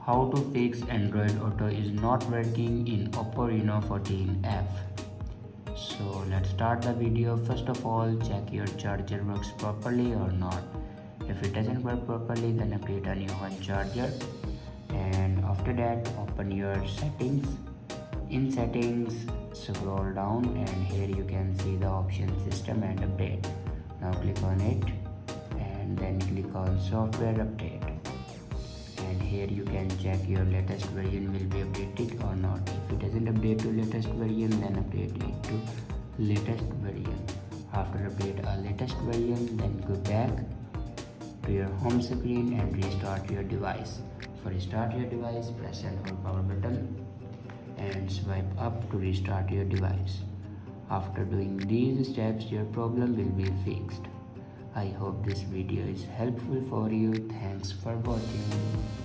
How to fix Android Auto is not working in Oppo Reno 14f. So let's start the video. First of all, check your charger works properly or not. If it doesn't work properly, then update a new one charger. And after that, open your settings. In settings, scroll down and here you can see the option system and update. Now click on it and then click on software update. And here you can check your latest version will be updated or not. If it doesn't update to latest version, then update it to latest version. After update a latest version, then go back to your home screen and restart your device. For restart your device, press and hold power button and swipe up to restart your device. After doing these steps, your problem will be fixed. I hope this video is helpful for you. Thanks for watching.